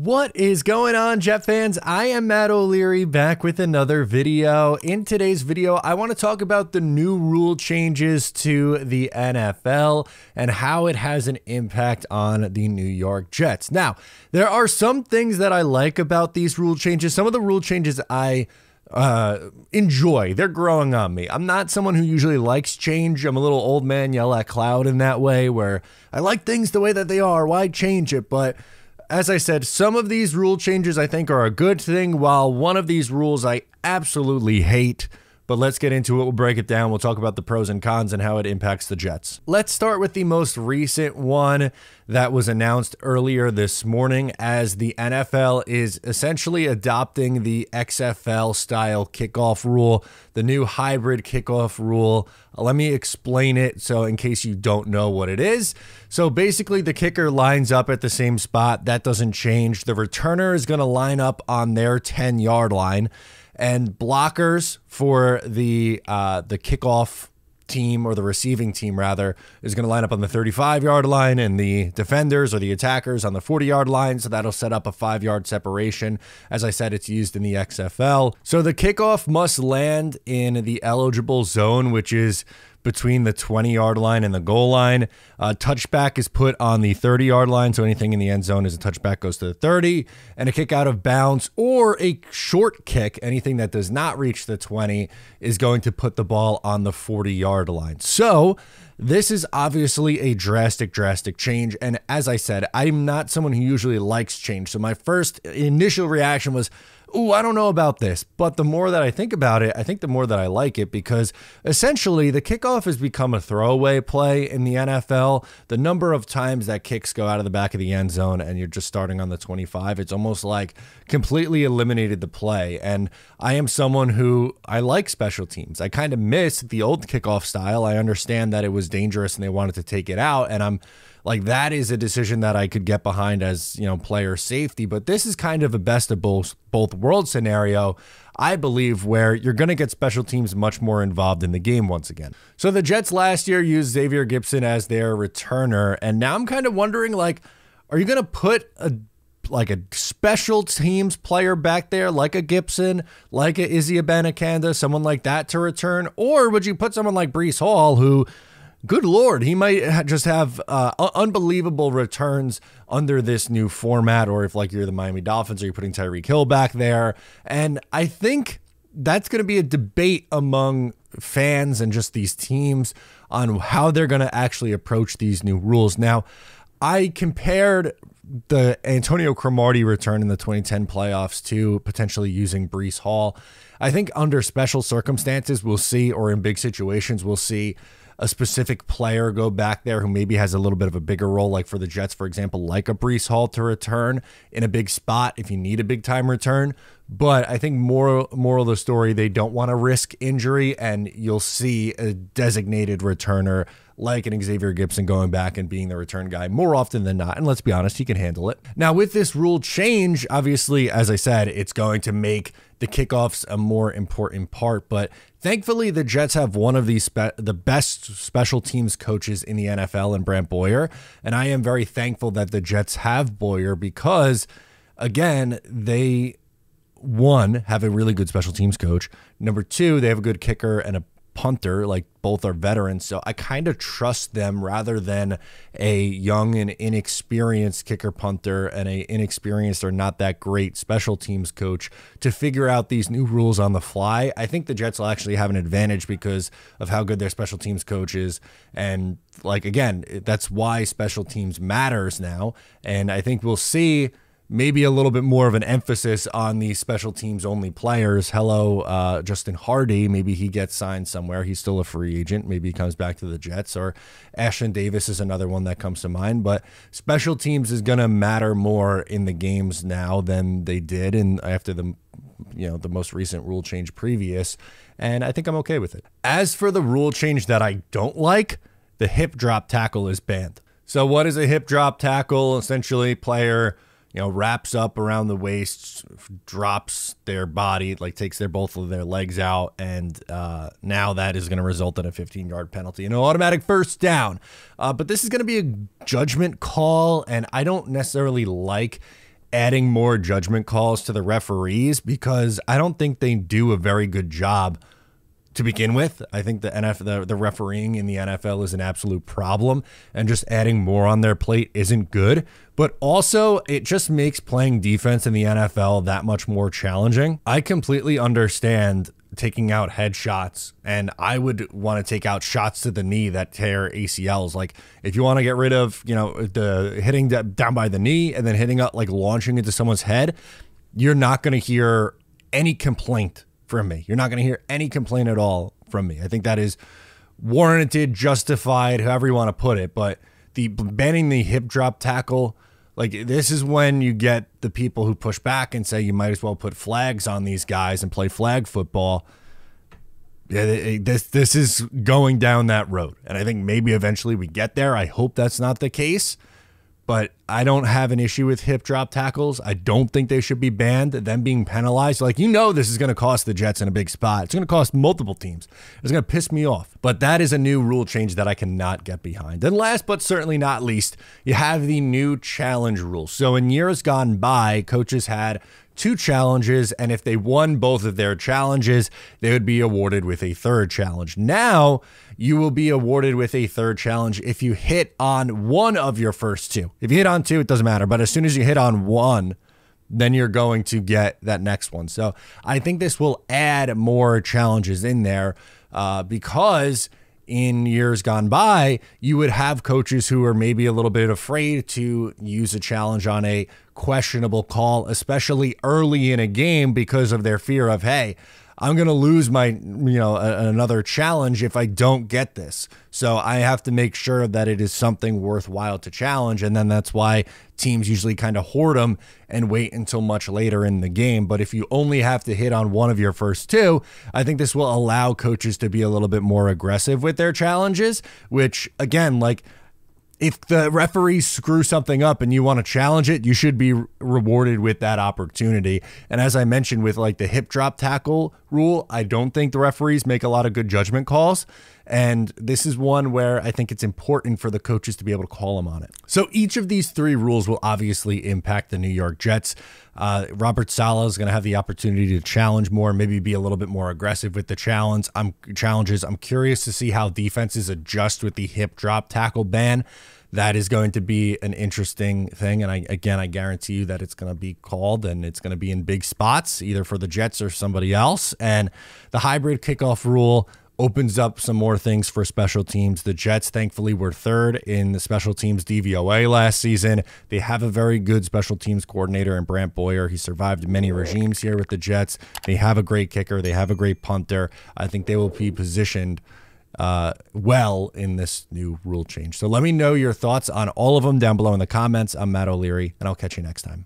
What is going on, Jet fans? I am Matt O'Leary, back with another video. In today's video, I want to talk about the new rule changes to the NFL and how it has an impact on the New York Jets. Now, there are some things that I like about these rule changes. Some of the rule changes I enjoy. They're growing on me. I'm not someone who usually likes change. I'm a little old man yell at cloud in that way, where I like things the way that they are. Why change it? But as I said, some of these rule changes I think are a good thing, while one of these rules I absolutely hate. But let's get into it. We'll break it down. We'll talk about the pros and cons and how it impacts the Jets. Let's start with the most recent one that was announced earlier this morning, as the NFL is essentially adopting the XFL style kickoff rule, the new hybrid kickoff rule. Let me explain it, so in case you don't know what it is. So basically the kicker lines up at the same spot. That doesn't change. The returner is going to line up on their 10-yard line, and blockers for the kickoff team, or the receiving team rather, is going to line up on the 35-yard line, and the defenders or the attackers on the 40-yard line. So that'll set up a 5-yard separation. As I said, it's used in the XFL. So the kickoff must land in the eligible zone, which is between the 20-yard line and the goal line. Touchback is put on the 30-yard line, so anything in the end zone as a touchback goes to the 30, and a kick out of bounds or a short kick, anything that does not reach the 20, is going to put the ball on the 40-yard line. So this is obviously a drastic change, and as I said, I'm not someone who usually likes change, so my first initial reaction was, ooh, I don't know about this. But the more that I think about it, I think the more that I like it, because essentially the kickoff has become a throwaway play in the NFL. The number of times that kicks go out of the back of the end zone and you're just starting on the 25, it's almost like completely eliminated the play. And I am someone who, I like special teams. I kind of miss the old kickoff style. I understand that it was dangerous and they wanted to take it out, and I'm like, that is a decision that I could get behind as, you know, player safety. But this is kind of a best of both worlds scenario, I believe, where you're going to get special teams much more involved in the game once again. So the Jets last year used Xavier Gipson as their returner, and now I'm kind of wondering, like, are you going to put a special teams player back there, like a Gipson, like a Izzy Abanikanda, someone like that to return? Or would you put someone like Breece Hall, who, good Lord, he might just have unbelievable returns under this new format? Or if, like, you're the Miami Dolphins, are you putting Tyreek Hill back there? And I think that's going to be a debate among fans and just these teams on how they're going to actually approach these new rules. Now, I compared the Antonio Cromartie return in the 2010 playoffs to potentially using Breece Hall. I think under special circumstances, we'll see, or in big situations, we'll see a specific player go back there who maybe has a little bit of a bigger role, like for the Jets, for example, like a Breece Hall to return in a big spot if you need a big time return. But I think moral of the story, they don't want to risk injury, and you'll see a designated returner like an Xavier Gipson going back and being the return guy more often than not. And let's be honest, he can handle it. Now, with this rule change, obviously, as I said, it's going to make the kickoffs a more important part. But thankfully, the Jets have one of the best special teams coaches in the NFL in Brant Boyer. And I am very thankful that the Jets have Boyer, because, again, they, one, have a really good special teams coach. Number two, they have a good kicker and a punter, like both are veterans. So I kind of trust them rather than a young and inexperienced kicker punter and a inexperienced or not that great special teams coach to figure out these new rules on the fly. I think the Jets will actually have an advantage because of how good their special teams coach is. And, like, again, that's why special teams matters now. And I think we'll see maybe a little bit more of an emphasis on these special teams only players. Hello, Justin Hardy. Maybe he gets signed somewhere. He's still a free agent. Maybe he comes back to the Jets. Or Ashton Davis is another one that comes to mind. But special teams is going to matter more in the games now than they did after the most recent rule change previous. And I think I'm okay with it. As for the rule change that I don't like, the hip drop tackle is banned. So what is a hip drop tackle? Essentially, player wraps up around the waist, drops their body, like takes both of their legs out, and now that is going to result in a 15-yard penalty and an automatic first down. But this is going to be a judgment call, and I don't necessarily like adding more judgment calls to the referees, because I don't think they do a very good job to begin with. I think the refereeing in the NFL is an absolute problem, and just adding more on their plate isn't good. But also, it just makes playing defense in the NFL that much more challenging. I completely understand taking out headshots, and I would want to take out shots to the knee that tear ACLs. Like, if you want to get rid of, the hitting down by the knee and then hitting up, like launching into someone's head, you're not going to hear any complaint from me. You're not going to hear any complaint at all from me. I think that is warranted, justified, however you want to put it. But the banning the hip drop tackle, like, this is when you get the people who push back and say you might as well put flags on these guys and play flag football. Yeah, this is going down that road. And I think maybe eventually we get there. I hope that's not the case. But I don't have an issue with hip drop tackles. I don't think they should be banned. Them being penalized, like, this is going to cost the Jets in a big spot. It's going to cost multiple teams. It's going to piss me off. But that is a new rule change that I cannot get behind. And last but certainly not least, you have the new challenge rule. So in years gone by, coaches had 2 challenges, and if they won both of their challenges, they would be awarded with a 3rd challenge. Now, you will be awarded with a 3rd challenge if you hit on one of your first 2. If you hit on 2, it doesn't matter, but as soon as you hit on one, then you're going to get that next one. So I think this will add more challenges in there, because in years gone by, you would have coaches who are maybe a little bit afraid to use a challenge on a questionable call, especially early in a game, because of their fear of, hey, I'm going to lose my, another challenge if I don't get this. So I have to make sure that it is something worthwhile to challenge. And then that's why teams usually kind of hoard them and wait until much later in the game. But if you only have to hit on one of your first 2, I think this will allow coaches to be a little bit more aggressive with their challenges, which, again, like, if the referees screw something up and you want to challenge it, you should be rewarded with that opportunity. And as I mentioned with, like, the hip drop tackle rule, I don't think the referees make a lot of good judgment calls. And this is one where I think it's important for the coaches to be able to call them on it. So each of these 3 rules will obviously impact the New York Jets. Robert Saleh is going to have the opportunity to challenge more, maybe be a little bit more aggressive with the challenges. I'm curious to see how defenses adjust with the hip drop tackle ban. That is going to be an interesting thing. And I guarantee you that it's going to be called, and it's going to be in big spots, either for the Jets or somebody else. And the hybrid kickoff rule opens up some more things for special teams. The Jets, thankfully, were 3rd in the special teams DVOA last season. They have a very good special teams coordinator in Brant Boyer. He survived many regimes here with the Jets. They have a great kicker. They have a great punter. I think they will be positioned well in this new rule change. So let me know your thoughts on all of them down below in the comments. I'm Matt O'Leary, and I'll catch you next time.